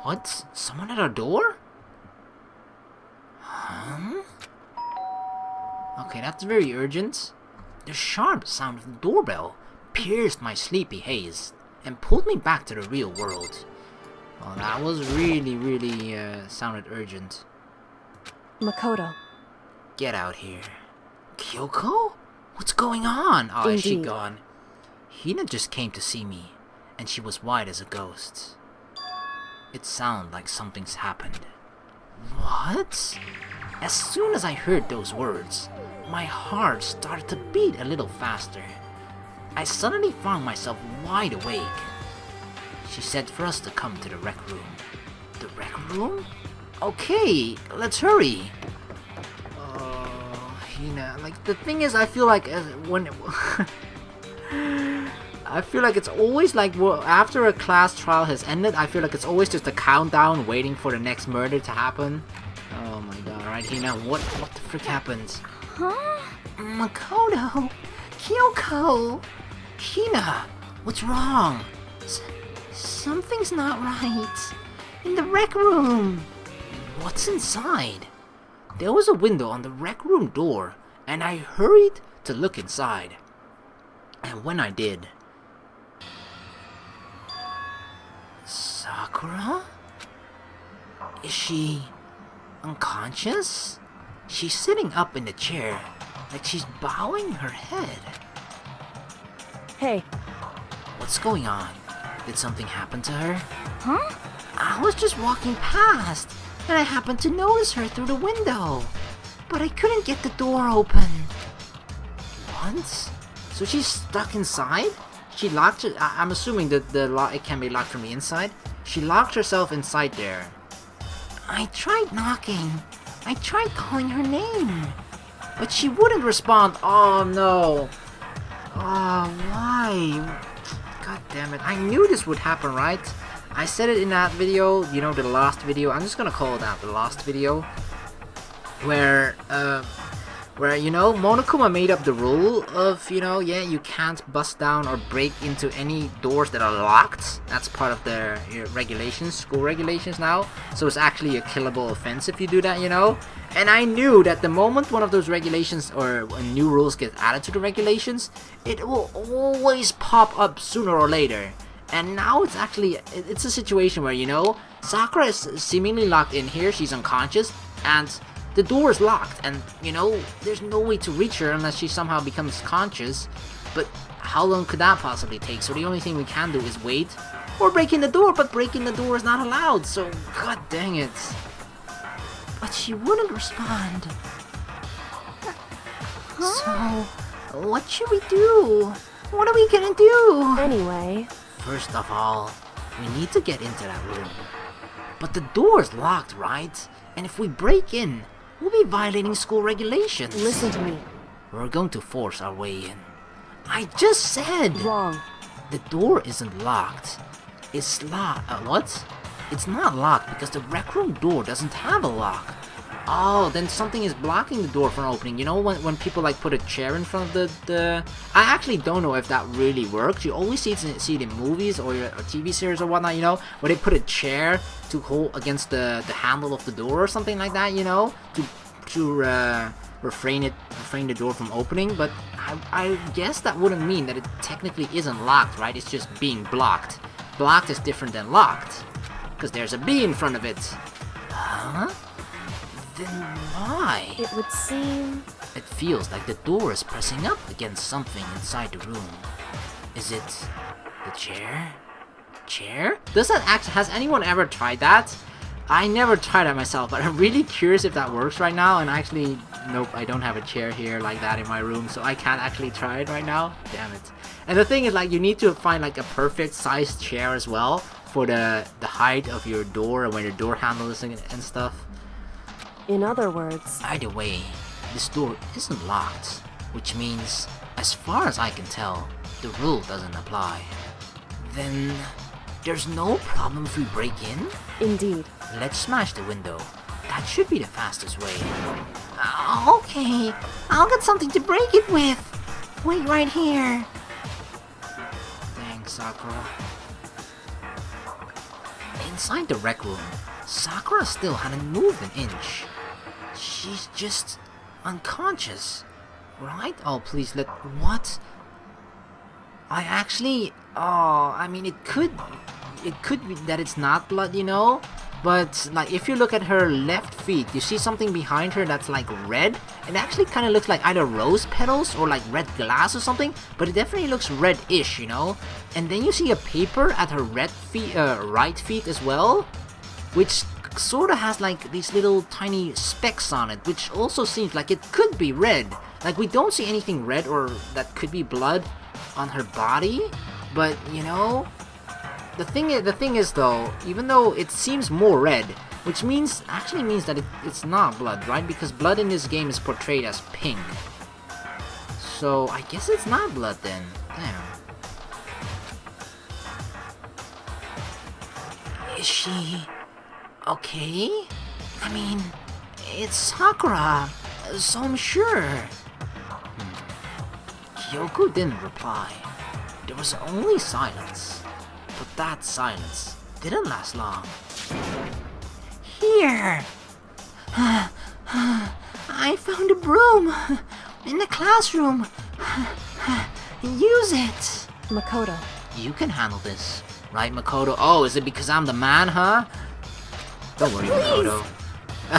What? Someone at our door? Huh? Okay, that's very urgent. The sharp sound of the doorbell pierced my sleepy haze and pulled me back to the real world. Well, that was really sounded urgent. Makoto. Get out here. Kyoko? What's going on? Oh, is she Indeed. gone? Hina just came to see me, and she was white as a ghost. It sounded like something's happened. What? As soon as I heard those words, my heart started to beat a little faster. I suddenly found myself wide awake. She said for us to come to the rec room. The rec room? Okay, let's hurry. Hina, like the thing is, I feel like I feel like it's always like after a class trial has ended, I feel like it's always just a countdown waiting for the next murder to happen. Oh my god, right Hina, what the frick happened? Huh? Makoto! Kyoko! Hina! What's wrong? Something's not right. In the rec room! What's inside? There was a window on the rec room door, and I hurried to look inside. And when I did... Sakura? Is she... unconscious? She's sitting up in the chair, like she's bowing her head. Hey. What's going on? Did something happen to her? Huh? I was just walking past, and I happened to notice her through the window. But I couldn't get the door open. What? So she's stuck inside? She locked her... I'm assuming that it can be locked from the inside. She locked herself inside there. I tried knocking. I tried calling her name. But she wouldn't respond. Oh no. Oh, why? God damn it. I knew this would happen, right? I said it in that video, you know, the last video. I'm just gonna call it that, the last video. Where, you know, Monokuma made up the rule of, you know, yeah, you can't bust down or break into any doors that are locked. That's part of their regulations, school regulations now. So it's actually a killable offense if you do that, you know. And I knew that the moment one of those regulations or new rules get added to the regulations, it will always pop up sooner or later. And now it's actually, it's a situation where, you know, Sakura is seemingly locked in here, she's unconscious, and the door is locked, and, you know, there's no way to reach her unless she somehow becomes conscious. But how long could that possibly take? So the only thing we can do is wait, or break in the door, but breaking the door is not allowed, so god dang it. But she wouldn't respond. So, what should we do? What are we gonna do? Anyway. First of all, we need to get into that room. But the door's locked, right? And if we break in, we'll be violating school regulations. Listen to me. We're going to force our way in. I just said! Wrong. The door isn't locked. It's locked. What? It's not locked because the rec room door doesn't have a lock. Oh, then something is blocking the door from opening. You know when people like put a chair in front of the... I actually don't know if that really works. You always see it in movies or TV series or whatnot, you know, where they put a chair to hold against the handle of the door or something like that, you know, to refrain the door from opening. But I guess that wouldn't mean that it technically isn't locked, right? It's just being blocked. Blocked is different than locked, because there's a B in front of it. Huh? Then why? It would seem... It feels like the door is pressing up against something inside the room. Is it the chair? Chair? Does that actually... Has anyone ever tried that? I never tried that myself, but I'm really curious if that works right now. And actually, nope, I don't have a chair here like that in my room, so I can't actually try it right now. Damn it. And the thing is, like, you need to find like a perfect sized chair as well for the height of your door and where your door handle is and stuff. In other words... Either way, this door isn't locked, which means, as far as I can tell, the rule doesn't apply. Then, there's no problem if we break in? Indeed. Let's smash the window. That should be the fastest way. Okay, I'll get something to break it with. Wait right here. Thanks, Sakura. inside the rec room, Sakura still hadn't moved an inch. She's just unconscious, right? Oh, please let... What? I actually... Oh, I mean, it could be that it's not blood, you know? But, like, if you look at her left feet, you see something behind her that's, like, red. It actually kind of looks like either rose petals or, like, red glass or something. But it definitely looks red-ish, you know? And then you see a paper at her right feet as well. Which sort of has, like, these little tiny specks on it. Which also seems like it could be red. Like, we don't see anything red or that could be blood on her body. But, you know... The thing is though, even though it seems more red, which actually means that it's not blood, right? Because blood in this game is portrayed as pink. So I guess it's not blood then. Damn. Is she okay? I mean, it's Sakura, so I'm sure. Kyoko didn't reply. There was only silence. But that silence didn't last long. Here! I found a broom in the classroom. Use it! Makoto. You can handle this, right, Makoto? Oh, is it because I'm the man, huh? Don't worry, Makoto.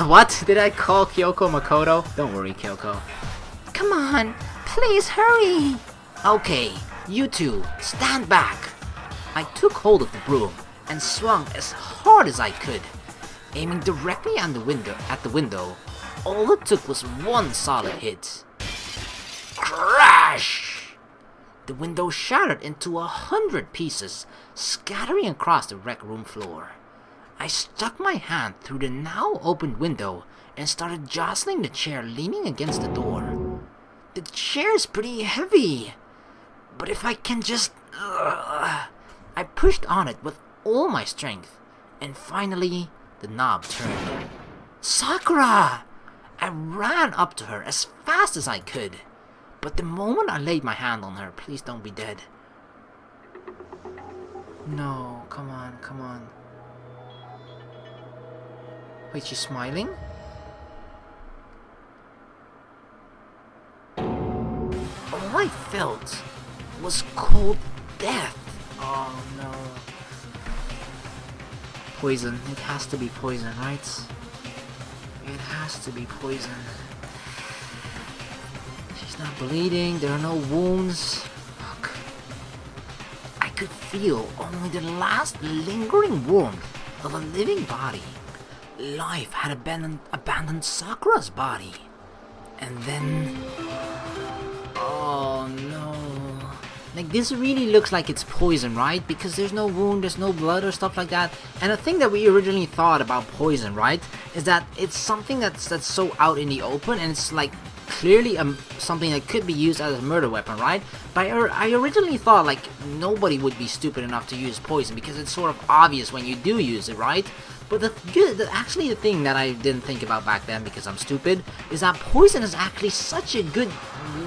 What? Did I call Kyoko Makoto? Don't worry, Kyoko. Come on, please hurry! Okay, you two, stand back. I took hold of the broom and swung as hard as I could, aiming directly at the window. All it took was one solid hit. Crash! The window shattered into 100 pieces, scattering across the rec room floor. I stuck my hand through the now opened window and started jostling the chair leaning against the door. The chair's pretty heavy, but if I can just... I pushed on it with all my strength, and finally, the knob turned. Sakura! I ran up to her as fast as I could, but the moment I laid my hand on her, please don't be dead. No, come on, come on. Wait, she's smiling? All I felt was cold death. Oh no. Poison. It has to be poison, right? It has to be poison. She's not bleeding, there are no wounds. Fuck. I could feel only the last lingering warmth of a living body. Life had abandoned Sakura's body. And then... Oh no. Like, this really looks like it's poison, right? Because there's no wound, there's no blood or stuff like that. And the thing that we originally thought about poison, right, is that it's something that's so out in the open, and it's like clearly something that could be used as a murder weapon, right? But I originally thought like nobody would be stupid enough to use poison because it's sort of obvious when you do use it, right? But actually the thing that I didn't think about back then because I'm stupid is that poison is actually such a good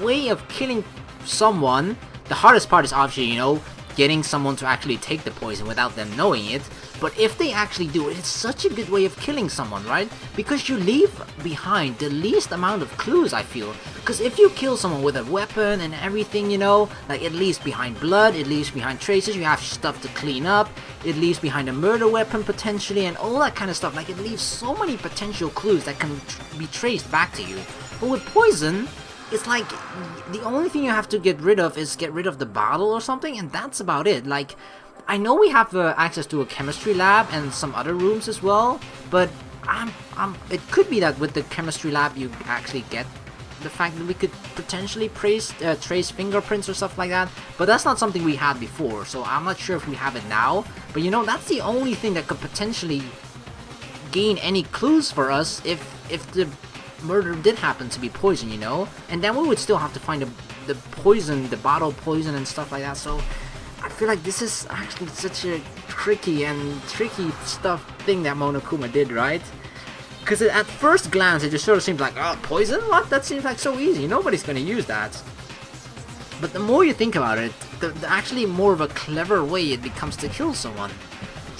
way of killing someone. The hardest part is obviously, you know, getting someone to actually take the poison without them knowing it. But if they actually do it, it's such a good way of killing someone, right? Because you leave behind the least amount of clues, I feel. Because if you kill someone with a weapon and everything, you know, like it leaves behind blood, it leaves behind traces, you have stuff to clean up, it leaves behind a murder weapon potentially, and all that kind of stuff. Like, it leaves so many potential clues that can be traced back to you. But with poison, it's like the only thing you have to get rid of is get rid of the bottle or something, and that's about it. Like, I know we have access to a chemistry lab and some other rooms as well, but it could be that with the chemistry lab you actually get the fact that we could potentially trace fingerprints or stuff like that, but that's not something we had before, so I'm not sure if we have it now. But you know, that's the only thing that could potentially gain any clues for us if the murder did happen to be poison, you know, and then we would still have to find the poison, the bottle poison and stuff like that. So I feel like this is actually such a tricky thing that Monokuma did, right? Because at first glance it just sort of seems like, oh, poison? What? That seems like so easy, nobody's gonna use that. But the more you think about it, the actually more of a clever way it becomes to kill someone.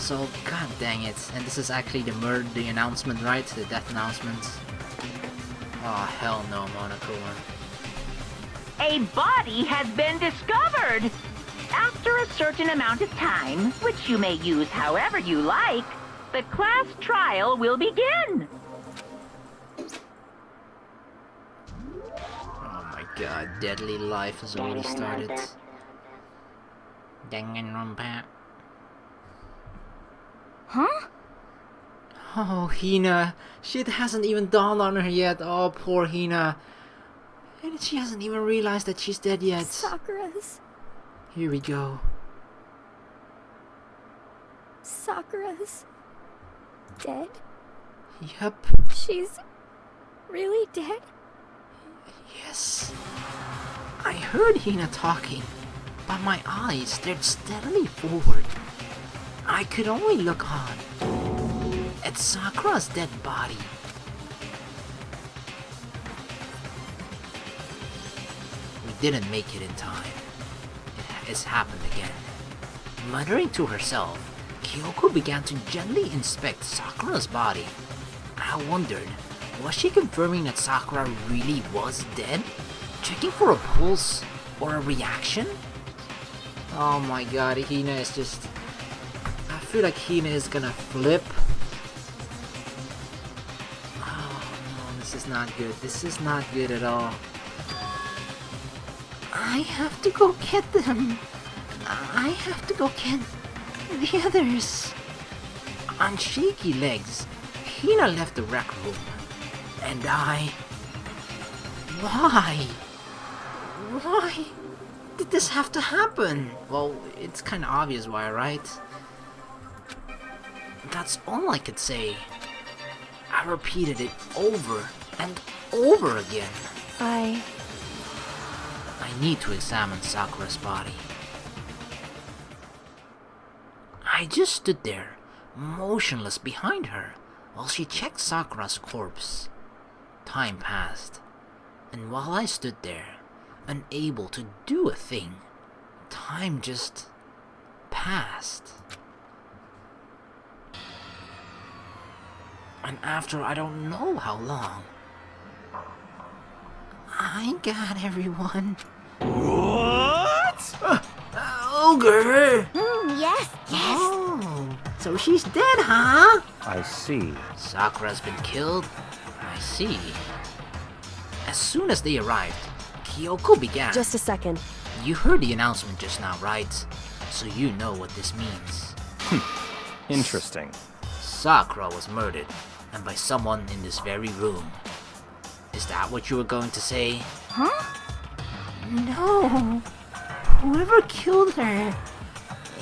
So, god dang it. And this is actually the announcement, right? The death announcement. Oh, hell no, Monokuma. A body has been discovered! After a certain amount of time, which you may use however you like, the class trial will begin. Oh my god, deadly life has already started. Danganronpa. Huh? Oh, Hina. Shit hasn't even dawned on her yet. Oh, poor Hina. And she hasn't even realized that she's dead yet. Sakura's Here we go. dead? Yep. She's really dead? Yes. I heard Hina talking, but my eyes stared steadily forward. I could only look on at Sakura's dead body. We didn't make it in time. It's happened again. Muttering to herself, Kyoko began to gently inspect Sakura's body. I wondered, was she confirming that Sakura really was dead? Checking for a pulse or a reaction? Oh my god, Hina is just... I feel like Hina is gonna flip. Oh no, this is not good. This is not good at all. I have to go get them. I have to go get the others. On shaky legs, Hina left the rec room. And I... Why? Why did this have to happen? Well, it's kinda obvious why, right? That's all I could say. I repeated it over and over again. I need to examine Sakura's body. I just stood there, motionless behind her, while she checked Sakura's corpse. Time passed, and while I stood there, unable to do a thing, time just passed. And after I don't know how long, I got everyone. What? Ogre! Yes. Oh, so she's dead, huh? I see. Sakura's been killed? I see. As soon as they arrived, Kyoko began. Just a second. You heard the announcement just now, right? So you know what this means. Interesting. Sakura was murdered, and by someone in this very room. Is that what you were going to say? Huh? No. Whoever killed her,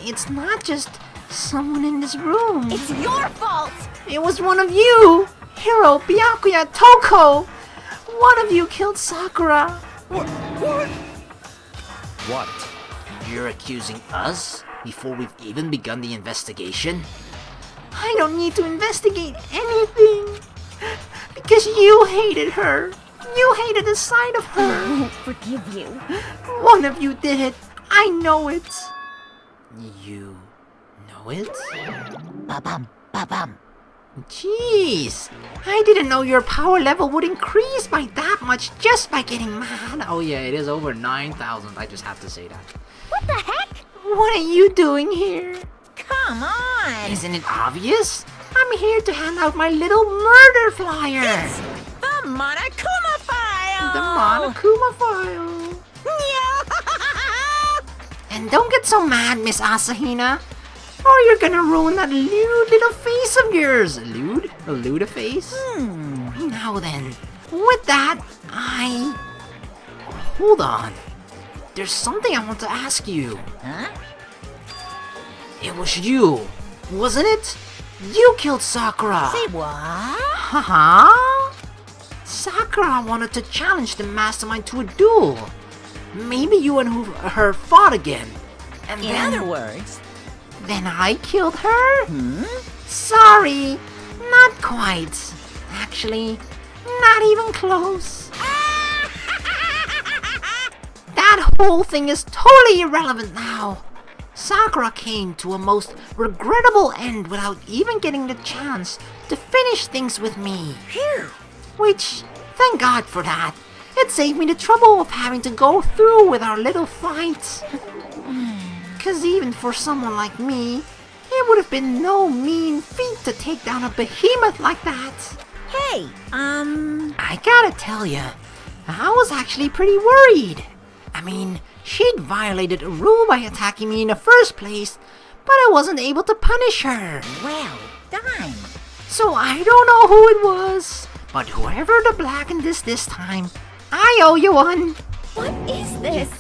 it's not just someone in this room. It's your fault! It was one of you! Hiro, Byakuya, Toko! One of you killed Sakura! What? You're accusing us before we've even begun the investigation? I don't need to investigate anything! Because you hated her! You hated the sight of I her! won't forgive you. One of you did it! I know it! You know it? Ba-bum, ba-bum. Jeez! I didn't know your power level would increase by that much just by getting mad. Oh yeah, it is over 9,000. I just have to say that. What the heck? What are you doing here? Come on! Isn't it obvious? I'm here to hand out my little murder flyer. The Monokuma file! The Monokuma file. And don't get so mad, Miss Asahina, or you're gonna ruin that lewd little face of yours. Lewd? A lewd face? Now then, with that, Hold on. There's something I want to ask you. Huh? It was you, wasn't it? You killed Sakura. Say what? Haha. Sakura wanted to challenge the mastermind to a duel. Maybe you and her fought again. And In other words, then I killed her? Sorry, not quite. Actually, not even close. That whole thing is totally irrelevant now. Sakura came to a most regrettable end without even getting the chance to finish things with me. Which, thank God for that. It saved me the trouble of having to go through with our little fight. Cause even for someone like me, it would have been no mean feat to take down a behemoth like that. Hey, I gotta tell ya, I was actually pretty worried. I mean, she'd violated a rule by attacking me in the first place, but I wasn't able to punish her. well done. So I don't know who it was, but whoever the blackened is this time, I owe you one. What is this?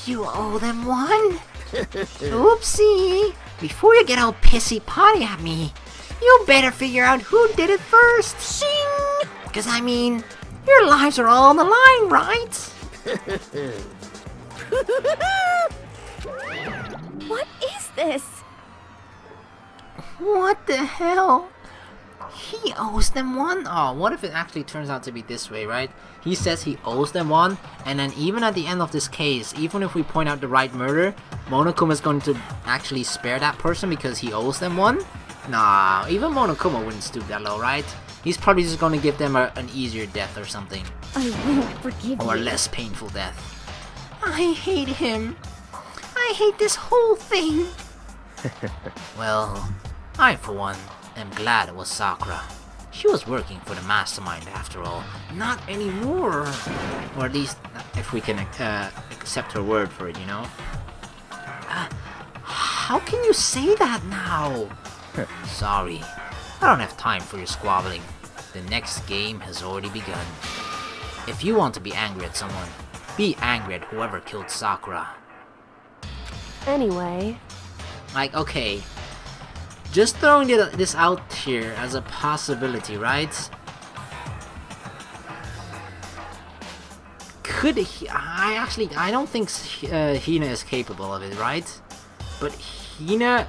You owe them one? Oopsie. Before you get all pissy potty at me, you better figure out who did it first. Shing! Cause I mean, your lives are all on the line, right? What is this? What the hell? He owes them one? Oh, what if it actually turns out to be this way, right? He says he owes them one, and then even at the end of this case, even if we point out the right murder, Monokuma is going to actually spare that person because he owes them one? Nah, even Monokuma wouldn't stoop that low, right? He's probably just going to give them an easier death or something. I won't forgive Or a you. less painful death. I hate him. I hate this whole thing. Well, I for one am glad it was Sakura. She was working for the mastermind after all. Not anymore. Or at least, if we can accept her word for it, you know? How can you say that now? Sorry, I don't have time for your squabbling. The next game has already begun. If you want to be angry at someone, be angry at whoever killed Sakura. Anyway, Like, okay, just throwing this out here as a possibility, right? Could he, I don't think Hina is capable of it, right? But Hina,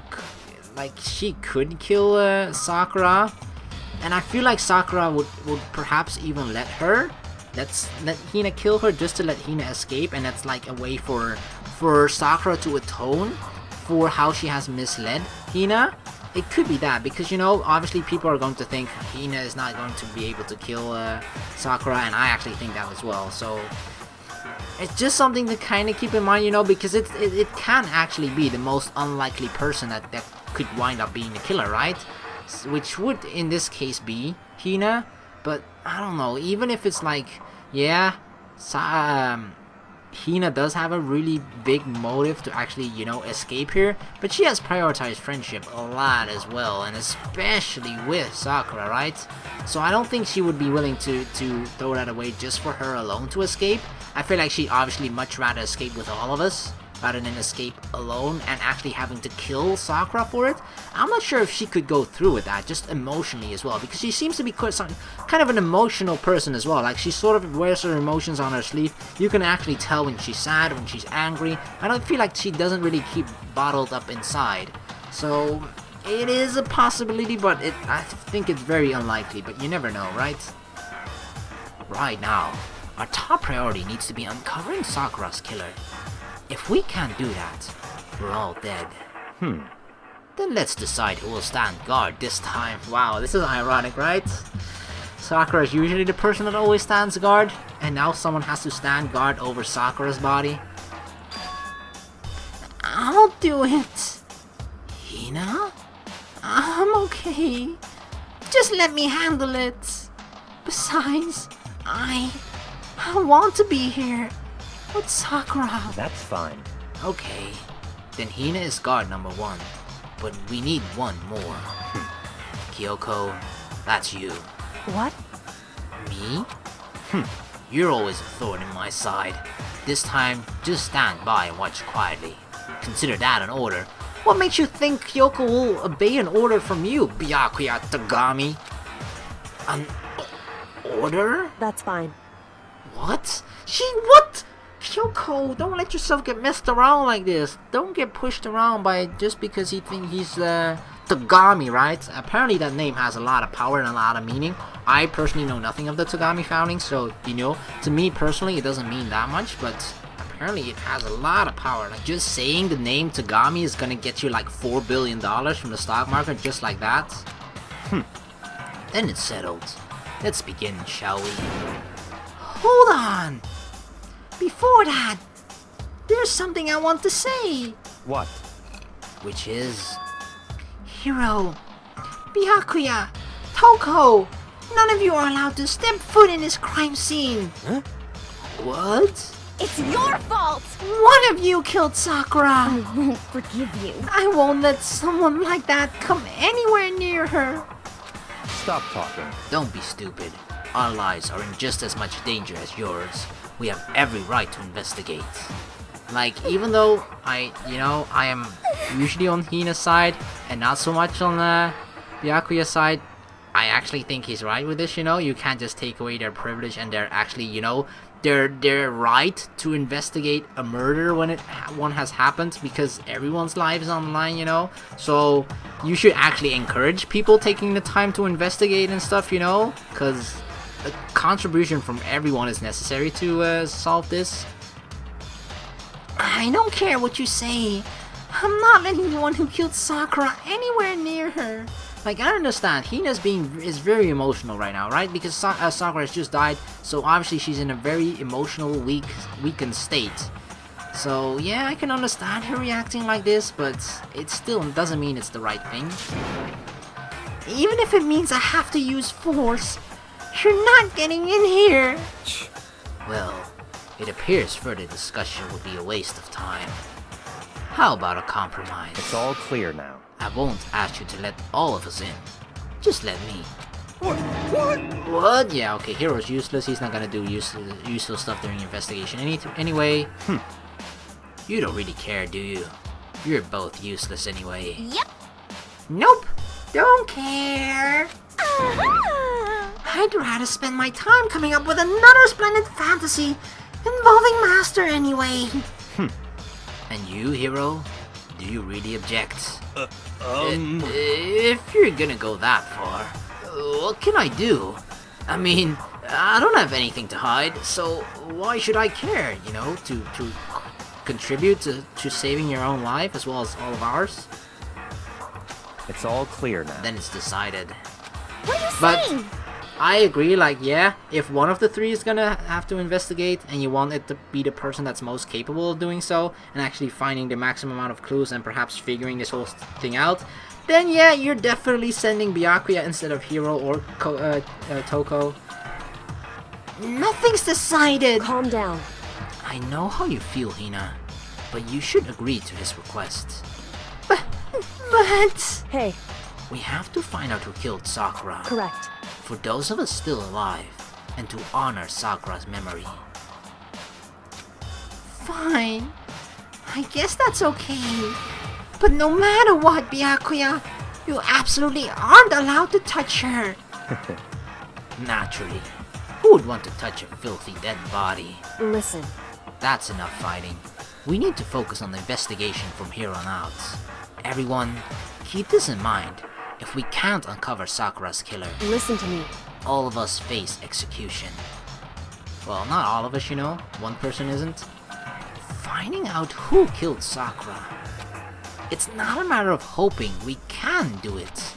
like, she could kill Sakura, and I feel like Sakura would perhaps even let Hina kill her just to let Hina escape, and that's like a way for Sakura to atone for how she has misled Hina. It could be that, because, you know, obviously people are going to think Hina is not going to be able to kill Sakura, and I actually think that as well, so it's just something to kind of keep in mind, you know, because it can actually be the most unlikely person that could wind up being the killer, right? Which would, in this case, be Hina, but I don't know, even if it's like, yeah, Hina does have a really big motive to actually, you know, escape here, but she has prioritized friendship a lot as well, and especially with Sakura, right? So I don't think she would be willing to throw that away just for her alone to escape. I feel like she'd obviously much rather escape with all of us, rather than escape alone and actually having to kill Sakura for it. I'm not sure if she could go through with that, just emotionally as well, because she seems to be kind of an emotional person as well. Like, she sort of wears her emotions on her sleeve. You can actually tell when she's sad, when she's angry. I don't feel like she doesn't really keep bottled up inside. So it is a possibility, but I think it's very unlikely, but you never know, right? Right now, our top priority needs to be uncovering Sakura's killer. If we can't do that, we're all dead. Then let's decide who will stand guard this time. Wow, this is ironic, right? Sakura is usually the person that always stands guard, and now someone has to stand guard over Sakura's body. I'll do it. Hina? I'm okay. Just let me handle it. Besides, I want to be here with Sakura. That's fine. Okay, then Hina is guard number one, but we need one more. Kyoko, that's you. what? Me? You're always a thorn in my side. This time, just stand by and watch quietly. Consider that an order. What makes you think Kyoko will obey an order from you, Byakuya Tagami? An order? That's fine. What? What? Kyoko, don't let yourself get messed around like this. Don't get pushed around by just because you think he's Tagami, right? Apparently that name has a lot of power and a lot of meaning. I personally know nothing of the Tagami founding, so, you know, to me personally it doesn't mean that much, but apparently it has a lot of power. Like, just saying the name Tagami is gonna get you like $4 billion from the stock market just like that. Then it's settled. Let's begin, shall we? Hold on! Before that, there's something I want to say. What? Which is... Hiro, Byakuya, Toko, none of you are allowed to step foot in this crime scene. Huh? What? It's your fault! One of you killed Sakura! I won't forgive you. I won't let someone like that come anywhere near her. Stop talking. Don't be stupid. Our lives are in just as much danger as yours. We have every right to investigate. Like, even though I am usually on Hina's side and not so much on Byakuya's side, I actually think he's right with this, you can't just take away their privilege and their actually, their right to investigate a murder when one has happened, because everyone's life is on the line, so you should actually encourage people taking the time to investigate and stuff, because a contribution from everyone is necessary to solve this. I don't care what you say. I'm not letting the one who killed Sakura anywhere near her. Like, I understand, Hina's is very emotional right now, right? Because Sakura has just died, so obviously she's in a very emotional, weakened state. So, yeah, I can understand her reacting like this, but it still doesn't mean it's the right thing. Even if it means I have to use force, you're not getting in here. Well, it appears further discussion would be a waste of time. How about a compromise? It's all clear now. I won't ask you to let all of us in. Just let me. What? Yeah, okay, Hiro's useless. He's not gonna do useful stuff during investigation. Anyway, you don't really care, do you? You're both useless anyway. Yep. Nope, don't care. I'd rather spend my time coming up with another splendid fantasy involving Master anyway. And you, Hiro? Do you really object? If you're gonna go that far, what can I do? I mean, I don't have anything to hide, so why should I care, to contribute to saving your own life as well as all of ours? It's all clear now. Then it's decided. What are you But saying? I agree, like, yeah, if one of the three is gonna have to investigate and you want it to be the person that's most capable of doing so and actually finding the maximum amount of clues and perhaps figuring this whole thing out, then yeah, you're definitely sending Byakuya instead of Hiro or Toko. Nothing's decided! Calm down. I know how you feel, Hina, but you should agree to his request. But... Hey, we have to find out who killed Sakura. correct. For those of us still alive, and to honor Sakura's memory. Fine. I guess that's okay. But no matter what, Byakuya, you absolutely aren't allowed to touch her. Naturally. Who would want to touch a filthy dead body? Listen, That's enough fighting. We need to focus on the investigation from here on out. Everyone, keep this in mind. If we can't uncover Sakura's killer, listen to me. all of us face execution. Well, not all of us, one person isn't. Finding out who killed Sakura. It's not a matter of hoping, we can do it.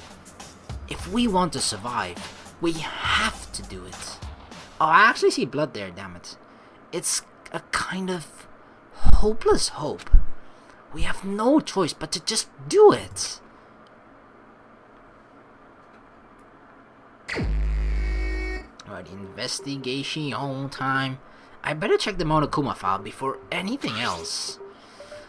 If we want to survive, we have to do it. Oh, I actually see blood there, damn it. It's a kind of hopeless hope. We have no choice but to just do it. Alright, investigation time. I better check the Monokuma file before anything else.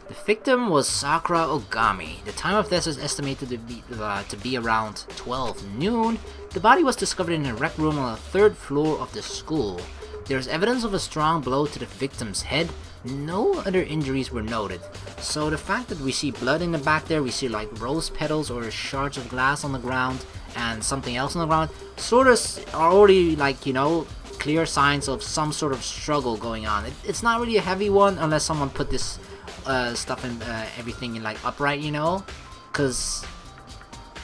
The victim was Sakura Ogami. The time of death is estimated to be around 12 noon. The body was discovered in a rec room on the 3rd floor of the school. There is evidence of a strong blow to the victim's head. No other injuries were noted. So the fact that we see blood in the back there, we see like rose petals or shards of glass on the ground and something else on the ground, sort of are already like, clear signs of some sort of struggle going on. It's not really a heavy one unless someone put this stuff in everything in like upright, because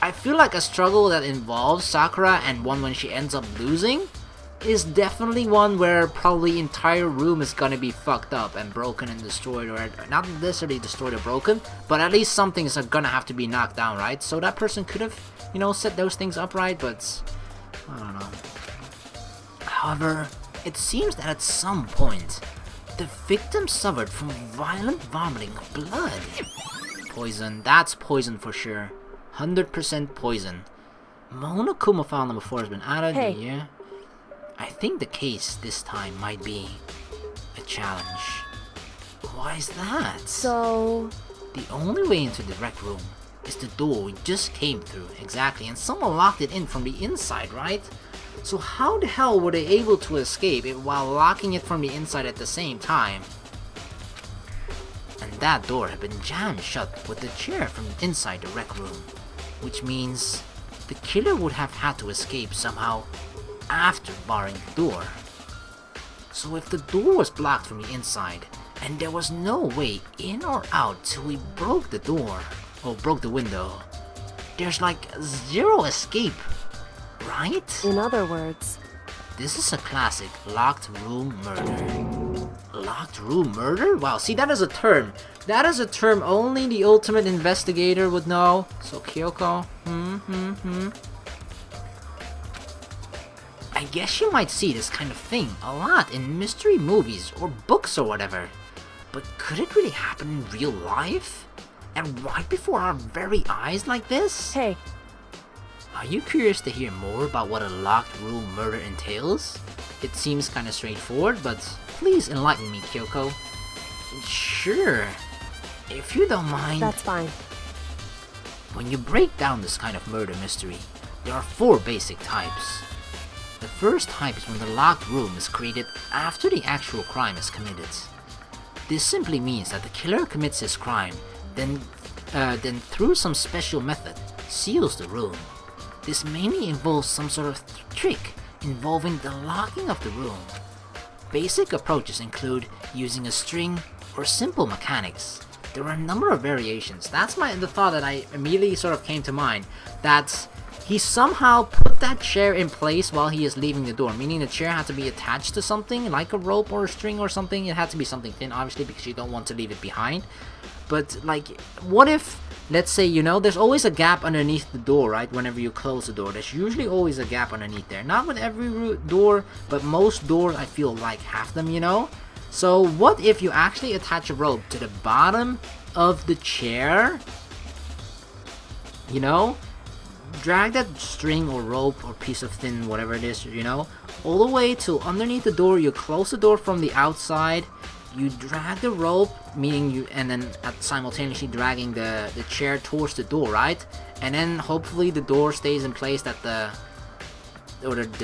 I feel like a struggle that involves Sakura and one when she ends up losing is definitely one where probably entire room is gonna be fucked up and broken and destroyed, or not necessarily destroyed or broken, but at least something is gonna have to be knocked down, right? So that person could have, you know, set those things upright, but I don't know. However, it seems that at some point, the victim suffered from violent vomiting of blood. Poison, that's poison for sure. 100% poison. Monokuma found them before has been added. Hey. Yeah. I think the case this time might be a challenge. Why is that? So... The only way into the rec room is the door we just came through. Exactly, and someone locked it in from the inside, right? So how the hell were they able to escape it while locking it from the inside at the same time? And that door had been jammed shut with the chair from inside the rec room, which means the killer would have had to escape somehow after barring the door. So if the door was blocked from the inside, and there was no way in or out till we broke the door, or broke the window, there's like zero escape, right? In other words... This is a classic locked room murder. Locked room murder? Wow, see, that is a term. That is a term only the ultimate investigator would know. So Kyoko, I guess you might see this kind of thing a lot in mystery movies or books or whatever. But could it really happen in real life? And right before our very eyes like this? Hey, Are you curious to hear more about what a locked room murder entails? It seems kinda straightforward, but please enlighten me, Kyoko. Sure, if you don't mind. that's fine. When you break down this kind of murder mystery, there are 4 basic types. The first type is when the locked room is created after the actual crime is committed. This simply means that the killer commits his crime, then through some special method, seals the room. This mainly involves some sort of trick involving the locking of the room. Basic approaches include using a string or simple mechanics. There are a number of variations. That's the thought that I immediately sort of came to mind. That he somehow put that chair in place while he is leaving the door, meaning the chair had to be attached to something like a rope or a string or something. It had to be something thin, obviously, because you don't want to leave it behind. But like, what if, let's say, you know, there's always a gap underneath the door, right? Whenever you close the door, there's usually always a gap underneath there. Not with every door, but most doors I feel like have them, you know? So what if you actually attach a rope to the bottom of the chair? You know? Drag that string or rope or piece of thin whatever it is, you know, all the way to underneath the door. You close the door from the outside, you drag the rope, meaning you, and then simultaneously dragging the chair towards the door, right? And then hopefully the door stays in place, that the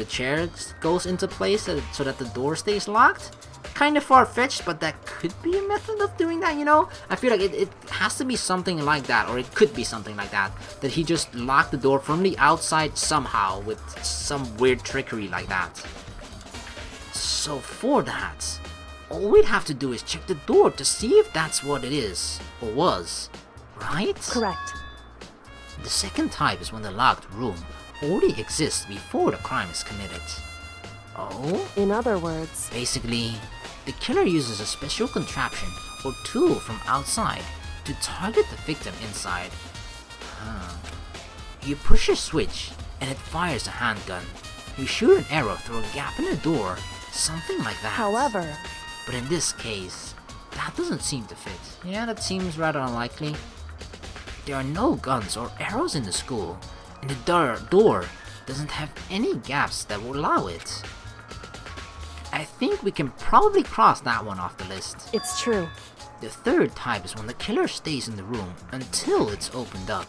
chair goes into place so that the door stays locked. Kind of far-fetched, but that could be a method of doing that, you know? I feel like it has to be something like that, or it could be something like that he just locked the door from the outside somehow with some weird trickery like that. So for that, all we'd have to do is check the door to see if that's what it is, or was, right? Correct. The second type is when the locked room already exists before the crime is committed. Oh? In other words... Basically, the killer uses a special contraption or tool from outside to target the victim inside. You push a switch and it fires a handgun. You shoot an arrow through a gap in the door, something like that. However... But in this case, that doesn't seem to fit. Yeah, that seems rather unlikely. There are no guns or arrows in the school, and the door doesn't have any gaps that will allow it. I think we can probably cross that one off the list. It's true. The third type is when the killer stays in the room until it's opened up.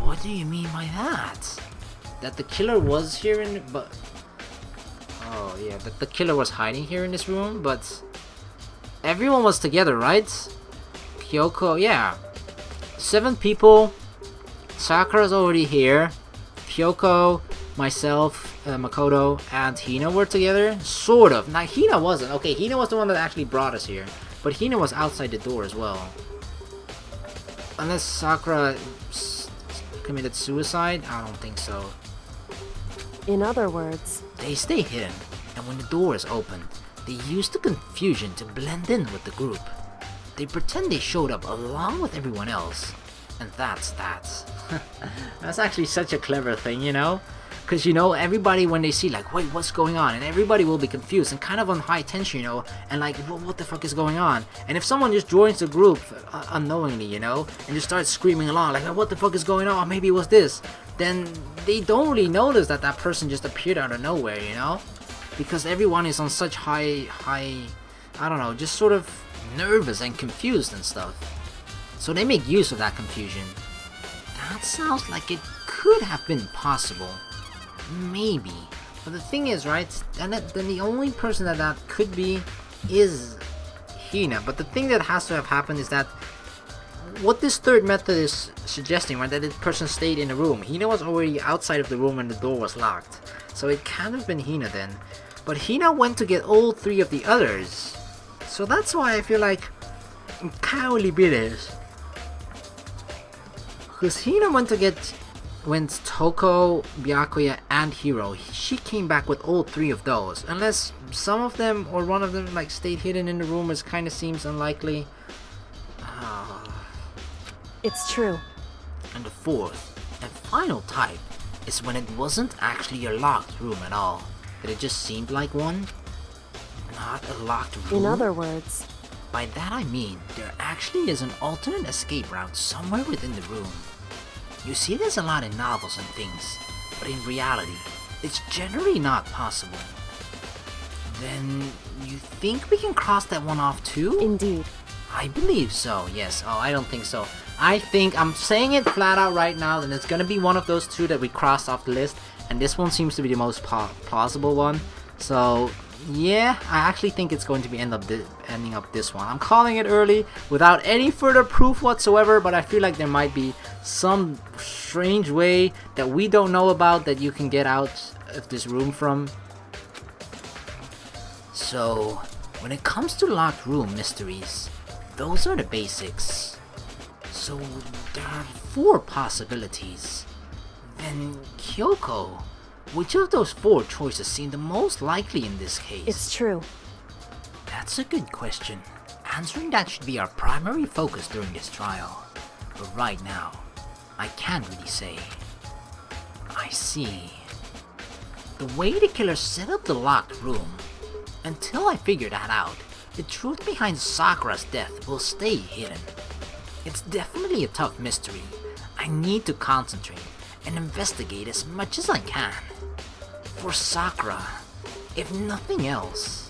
What do you mean by that? That the killer was here oh yeah, that the killer was hiding here in this room, but everyone was together, right? Kyoko, yeah. 7 people. Sakura's already here. Kyoko, myself, Makoto, and Hina were together. Sort of. Now, Hina wasn't. Okay, Hina was the one that actually brought us here. But Hina was outside the door as well. Unless Sakura committed suicide? I don't think so. In other words... They stay hidden, and when the door is opened, they use the confusion to blend in with the group. They pretend they showed up along with everyone else, and that's that. That's actually such a clever thing, you know? Because, you know, everybody when they see like, wait, what's going on? And everybody will be confused and kind of on high tension, you know? And like, what the fuck is going on? And if someone just joins the group unknowingly, you know? And just starts screaming along like, what the fuck is going on? Maybe it was this. Then they don't really notice that that person just appeared out of nowhere, you know? Because everyone is on such high, I don't know, just sort of nervous and confused and stuff. So they make use of that confusion. That sounds like it could have been possible. Maybe. But the thing is, right, then the only person that could be is Hina. But the thing that has to have happened is that what this third method is suggesting, right, that the person stayed in the room. Hina was already outside of the room when the door was locked. So it can't have been Hina then. But Hina went to get all three of the others. So that's why I feel like it can't really be this. Because Hina went to get... When Toko, Byakuya, and Hiro, she came back with all three of those. Unless some of them or one of them like stayed hidden in the room, which kind of seems unlikely. It's true. And the fourth and final type is when it wasn't actually a locked room at all. That it just seemed like one. Not a locked room. In other words, by that I mean there actually is an alternate escape route somewhere within the room. You see this a lot in novels and things, but in reality, it's generally not possible. Then, you think we can cross that one off too? indeed. I believe so, yes. Oh, I don't think so. I think, I'm saying it flat out right now, that it's gonna be one of those two that we crossed off the list, and this one seems to be the most plausible one. So, yeah, I actually think it's going to be ending up this one. I'm calling it early without any further proof whatsoever, but I feel like there might be some strange way that we don't know about that you can get out of this room from. So, when it comes to locked room mysteries, those are the basics. So, there are 4 possibilities. Then, Kyoko, which of those 4 choices seem the most likely in this case? It's true. That's a good question. Answering that should be our primary focus during this trial. But right now, I can't really say. I see. The way the killer set up the locked room, until I figure that out, the truth behind Sakura's death will stay hidden. It's definitely a tough mystery. I need to concentrate and investigate as much as I can. For Sakura, if nothing else.